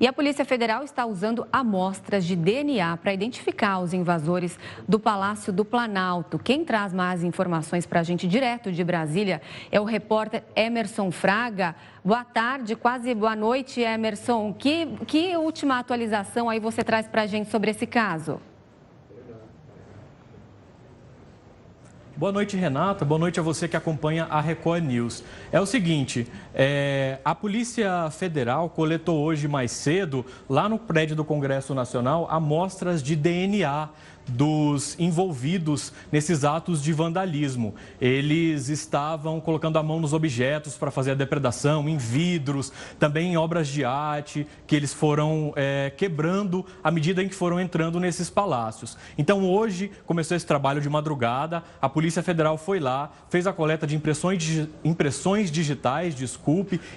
E a Polícia Federal está usando amostras de DNA para identificar os invasores do Palácio do Planalto. Quem traz mais informações para a gente direto de Brasília é o repórter Emerson Fraga. Boa tarde, quase boa noite, Emerson. Que última atualização aí você traz para a gente sobre esse caso? Boa noite, Renata. Boa noite a você que acompanha a Record News. É o seguinte, a Polícia Federal coletou hoje mais cedo, lá no prédio do Congresso Nacional, amostras de DNA dos envolvidos nesses atos de vandalismo. Eles estavam colocando a mão nos objetos para fazer a depredação, em vidros, também em obras de arte, que eles foram quebrando à medida em que foram entrando nesses palácios. Então, hoje, começou esse trabalho de madrugada, a Polícia Federal foi lá, fez a coleta de impressões digitais,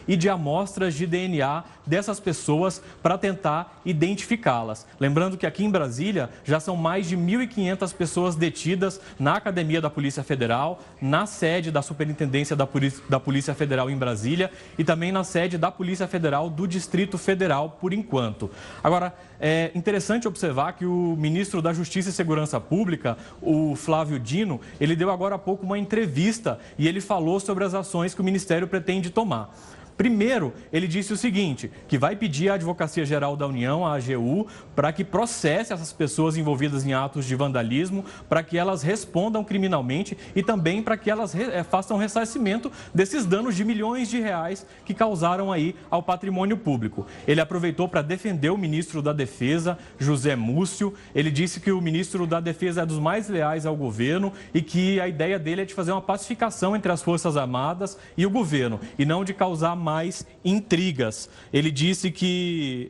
e de amostras de DNA dessas pessoas para tentar identificá-las. Lembrando que aqui em Brasília já são mais de 1.500 pessoas detidas na Academia da Polícia Federal, na sede da Superintendência da Polícia Federal em Brasília e também na sede da Polícia Federal do Distrito Federal, por enquanto. Agora, é interessante observar que o ministro da Justiça e Segurança Pública, o Flávio Dino, ele deu agora há pouco uma entrevista e ele falou sobre as ações que o Ministério pretende tomar. Primeiro, ele disse o seguinte, que vai pedir à Advocacia Geral da União, a AGU, para que processe essas pessoas envolvidas em atos de vandalismo, para que elas respondam criminalmente e também para que elas façam ressarcimento desses danos de milhões de reais que causaram aí ao patrimônio público. Ele aproveitou para defender o ministro da Defesa, José Múcio. Ele disse que o ministro da Defesa é dos mais leais ao governo e que a ideia dele é de fazer uma pacificação entre as Forças Armadas e o governo, e não de causar mais intrigas. Ele disse que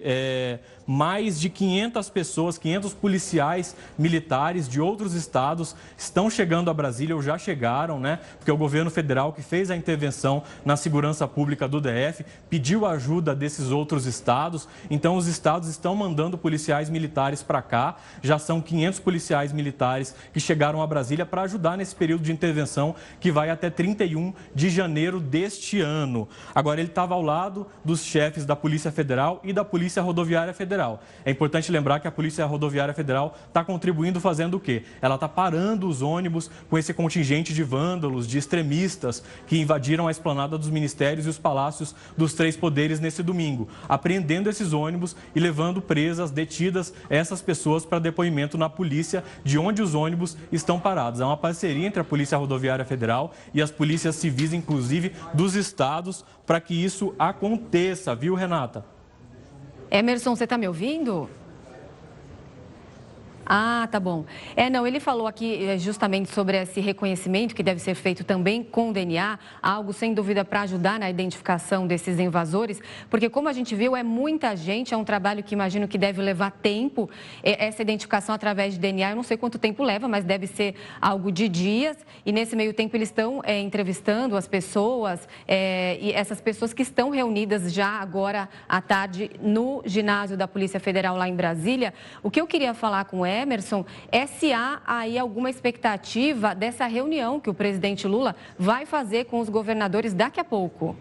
mais de 500 pessoas, 500 policiais militares de outros estados estão chegando a Brasília ou já chegaram, né? Porque o governo federal que fez a intervenção na segurança pública do DF pediu ajuda desses outros estados. Então, os estados estão mandando policiais militares para cá. Já são 500 policiais militares que chegaram a Brasília para ajudar nesse período de intervenção que vai até 31 de janeiro deste ano. Agora, ele estava ao lado dos chefes da Polícia Federal e da Polícia Rodoviária Federal. É importante lembrar que a Polícia Rodoviária Federal está contribuindo fazendo o quê? Ela está parando os ônibus com esse contingente de vândalos, de extremistas que invadiram a esplanada dos ministérios e os palácios dos três poderes nesse domingo, apreendendo esses ônibus e levando presas, detidas essas pessoas para depoimento na polícia de onde os ônibus estão parados. É uma parceria entre a Polícia Rodoviária Federal e as polícias civis, inclusive dos estados, para que isso aconteça, viu, Renata? Emerson, você está me ouvindo? Ah, tá bom. Não, ele falou aqui justamente sobre esse reconhecimento que deve ser feito também com DNA, algo sem dúvida para ajudar na identificação desses invasores, porque como a gente viu, é muita gente, é um trabalho que imagino que deve levar tempo, essa identificação através de DNA, eu não sei quanto tempo leva, mas deve ser algo de dias, e nesse meio tempo eles estão entrevistando as pessoas, e essas pessoas que estão reunidas já agora à tarde no ginásio da Polícia Federal lá em Brasília. O que eu queria falar com Emerson, se há aí alguma expectativa dessa reunião que o presidente Lula vai fazer com os governadores daqui a pouco.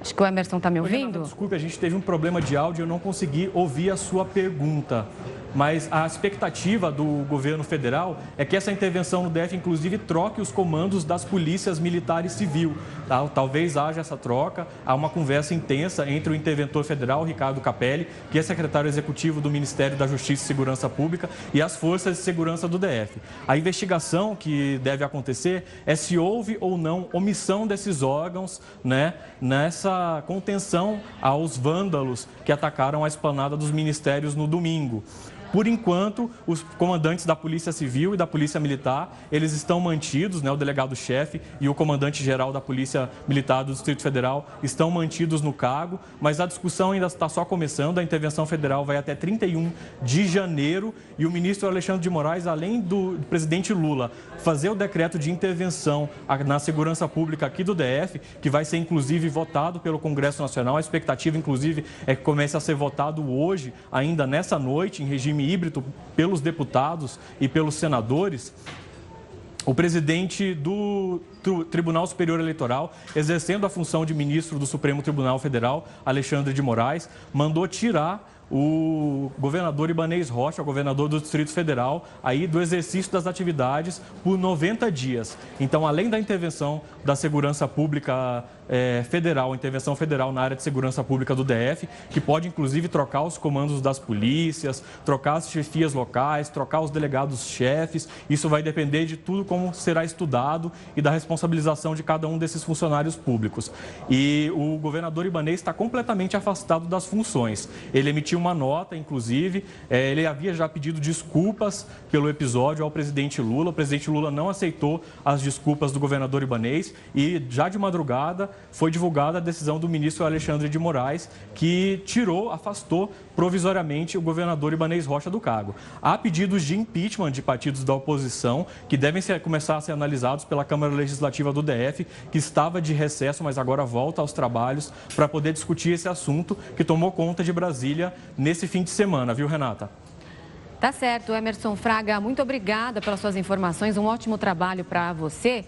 Acho que o Emerson está me ouvindo. Renata, desculpe, a gente teve um problema de áudio, eu não consegui ouvir a sua pergunta. Mas a expectativa do governo federal é que essa intervenção no DF, inclusive, troque os comandos das polícias militar e civil. Tá? Talvez haja essa troca, há uma conversa intensa entre o interventor federal, Ricardo Capelli, que é secretário executivo do Ministério da Justiça e Segurança Pública, e as forças de segurança do DF. A investigação que deve acontecer é se houve ou não omissão desses órgãos, né, nessa contenção aos vândalos que atacaram a esplanada dos ministérios no domingo. Por enquanto, os comandantes da Polícia Civil e da Polícia Militar, eles estão mantidos, né, o delegado-chefe e o comandante-geral da Polícia Militar do Distrito Federal estão mantidos no cargo, mas a discussão ainda está só começando, a intervenção federal vai até 31 de janeiro e o ministro Alexandre de Moraes, além do presidente Lula fazer o decreto de intervenção na segurança pública aqui do DF, que vai ser inclusive votado pelo Congresso Nacional, a expectativa inclusive é que comece a ser votado hoje, ainda nessa noite, em regime híbrido pelos deputados e pelos senadores. O presidente do Tribunal Superior Eleitoral, exercendo a função de ministro do Supremo Tribunal Federal, Alexandre de Moraes, mandou tirar o governador Ibanez Rocha, governador do Distrito Federal, aí do exercício das atividades por 90 dias. Então, além da intervenção da segurança pública federal, intervenção federal na área de segurança pública do DF, que pode inclusive trocar os comandos das polícias, trocar as chefias locais, trocar os delegados-chefes. Isso vai depender de tudo como será estudado e da responsabilização de cada um desses funcionários públicos. E o governador Ibanez está completamente afastado das funções. Ele emitiu uma nota, inclusive, ele havia já pedido desculpas pelo episódio ao presidente Lula. O presidente Lula não aceitou as desculpas do governador Ibanez e já de madrugada foi divulgada a decisão do ministro Alexandre de Moraes, que afastou provisoriamente o governador Ibanez Rocha do cargo. Há pedidos de impeachment de partidos da oposição que devem começar a ser analisados pela Câmara Legislativa do DF, que estava de recesso, mas agora volta aos trabalhos para poder discutir esse assunto que tomou conta de Brasília nesse fim de semana, viu, Renata? Tá certo, Emerson Fraga, muito obrigada pelas suas informações, um ótimo trabalho para você.